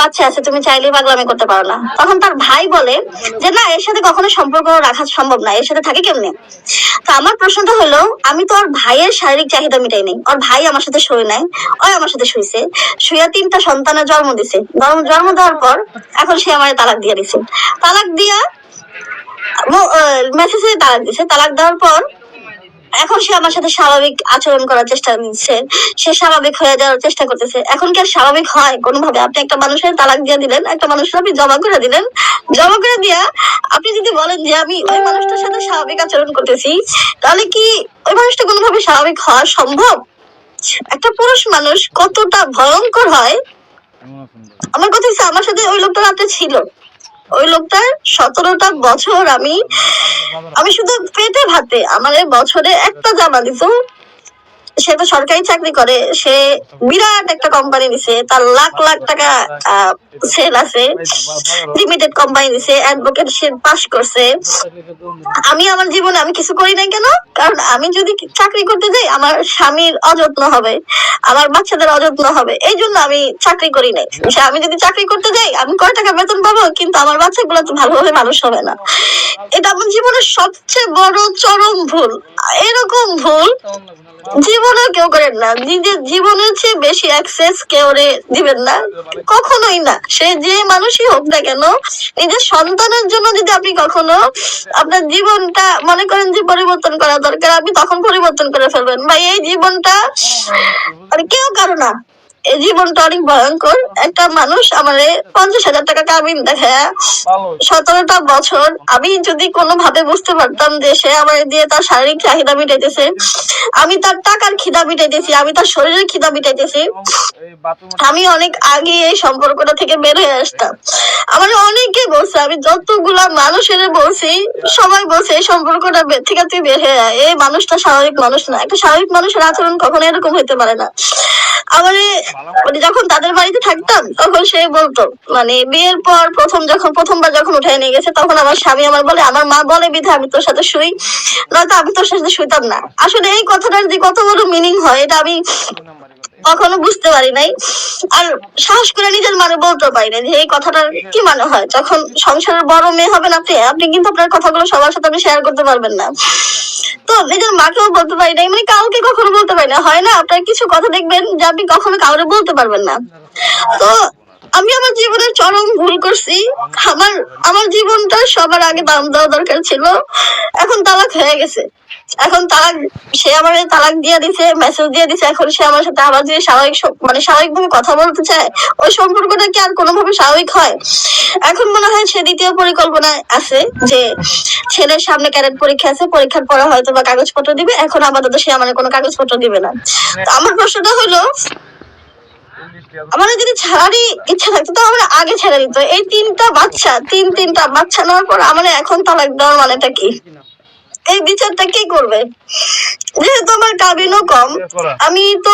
বাচ্চা আছে, তুমি চাইলেই পাগলামি করতে পারো না। তখন তার ভাই বলে যে না, এর সাথে কখনো সম্পর্ক রাখা সম্ভব না, এর সাথে থাকে কেমনে? তো আমার প্রশ্নটা হলো, আমি তো ওর ভাইয়ের শারীরিক চাহিদা মিটাই নাই, ওর ভাই আমার সাথে শুয়ে নাই, ওই আমার সাথে শুয়েছে, শুয়ে 3টা সন্তানের জন্ম দিছে। জন্ম দেওয়ার পর এখন সে আমার তালাক দিয়ে দিছে। তালাক দিয়া মেসেজে তালাক দিছে। তালাক দেওয়ার পর এখন সে আমার সাথে স্বাভাবিক আচরণ করার চেষ্টা করছে, সে স্বাভাবিক হয়ে যাওয়ার চেষ্টা করতেছে। এখন কি আর স্বাভাবিক হয় কোনোভাবে? আপনি একটা মানুষের তালাক দিয়ে দিলেন, একটা মানুষের আপনি জমা করে দিলেন, জমা করে দিয়া আপনি যদি বলেন যে আমি ওই মানুষটার সাথে স্বাভাবিক আচরণ করতেছি, তাহলে কি ওই মানুষটা কোনোভাবে স্বাভাবিক হওয়া সম্ভব? একটা পুরুষ মানুষ কতটা ভয়ঙ্কর হয়! আমার কথা হচ্ছে, আমার সাথে ওই লোকটা রাতে ছিল, ওই লোকটার 17টা বছর আমি আমি শুধু পেটে ভাতে আমার বছরে একটা জামা দিত। সে তো সরকারি চাকরি করে, সে বিরাট একটা কোম্পানি দিছে, তার লাখ লাখ টাকা সেল আছে, লিমিটেড কোম্পানি দিছে, অ্যাডভোকেট সে পাস করছে। আমি আমার জীবনে আমি কিছু করি নাই কেন? কারণ আমি যদি চাকরি করতে যাই আমার স্বামীর অযত্ন হবে, আমার বাচ্চাদের অযত্ন হবে, এই জন্য আমি চাকরি করি নাই। আমি যদি চাকরি করতে যাই আমি কয় টাকা বেতন পাবো, কিন্তু আমার বাচ্চাগুলো তো ভালোভাবে মানুষ হবে না। এটা আমার জীবনের সবচেয়ে বড় চরম ভুল। এরকম ভুল জীবনে কেউ করেন না। নিজের জীবনের চেয়ে বেশি অ্যাক্সেস কেউ দিবেন না, কখনোই না। সে যে মানুষই হোক না কেন, নিজের সন্তানের জন্য যদি আপনি কখনো আপনার জীবনটা মনে করেন যে পরিবর্তন করা দরকার, আপনি তখন পরিবর্তন করে ফেলবেন। ভাই এই জীবনটা আর কেউ কারো না, এই জীবনটা অনেক ভয়ঙ্কর। একটা মানুষ আমারে 50,000 টাকা কাবিন দেখায় 17টা বছর, আমি যদি কোনোভাবে বুঝতে পারতাম যে সে আমার দিয়ে তার শারীরিক চাহিদা মিটাইতেছে, আমি তার টাকার খিদা মিটাইতেছি, আমি তার শরীরের খিদা মিটাইতেছি, আমি অনেক আগে এই সম্পর্কটা থেকে বের হয়ে আসতাম। আমার অনেকে বলছে, আমি যতগুলা মানুষের বলছি সবাই বলছে এই সম্পর্কটা থেকে তুই বের হয়ে আয়, এই মানুষটা স্বাভাবিক মানুষ না। একটা স্বাভাবিক মানুষের আচরণ কখনো এরকম হইতে পারে না। আমারে যখন তাদের বাড়িতে থাকতাম তখন সে বলতো, মানে বিয়ের পর প্রথমবার যখন উঠায় নিয়ে গেছে, তখন আমার স্বামী আমার বলে, আমার মা বলে বিধা আমি তোর সাথে শুই, নয়তো আমি তোর সাথে শুইতাম না। আসলে এই কথাটার যে কত বড় মিনিং হয় এটা আমি কখনো বুঝতে পারি নাই, আর সাহস করে নিজের মানে বলতে পারি না যে এই কথাটার কি মানে হয়। যখন সংসারের বড় মেয়ে হবেন আপনি, আপনি কিন্তু আপনার কথাগুলো সবার সাথে আপনি শেয়ার করতে পারবেন না। তো নিজের মাকেও বলতে পারি না, মানে কাউকে কখনো বলতে পারি না। হয় না আপনার কিছু কথা দেখবেন যে আপনি কখনো কাউকে বলতে পারবেন না। তো আমি আমার জীবনের চরম ভুল করছি। আমার আমার জীবনটা সবার আগে দাম দেওয়া দরকার ছিল। এখন তালাক হয়ে গেছে, এখন তালাক, সে আমার তালাক দিয়ে দিছে, মেসেজ দিয়ে দিছে। এখন সে আমার সাথে আবার যে স্বাভাবিকভাবে কথা বলতে চায়, ওই সম্পর্কটা কি আর কোনোভাবে স্বাভাবিক হয়? এখন মনে হয় সে দ্বিতীয় পরিকল্পনায় আছে যে ছেলের সামনে ক্যাডেট পরীক্ষা আছে, পরীক্ষার পরে হয়তো বা কাগজপত্র দিবে। এখন আপাতত সে আমার কোনো কাগজপত্র দিবে না। আমার প্রশ্নটা হলো, আমার যদি ছাড়ারই ইচ্ছা থাকতো তো আমার আগে ছেড়ে দিত। এই তিনটা বাচ্চা নেওয়ার পর আমার এখন তালাক দেওয়ার মানেটা কি? এই বিচারটা কে করবে? যেহেতু আমার কাবিনও কম, আমি তো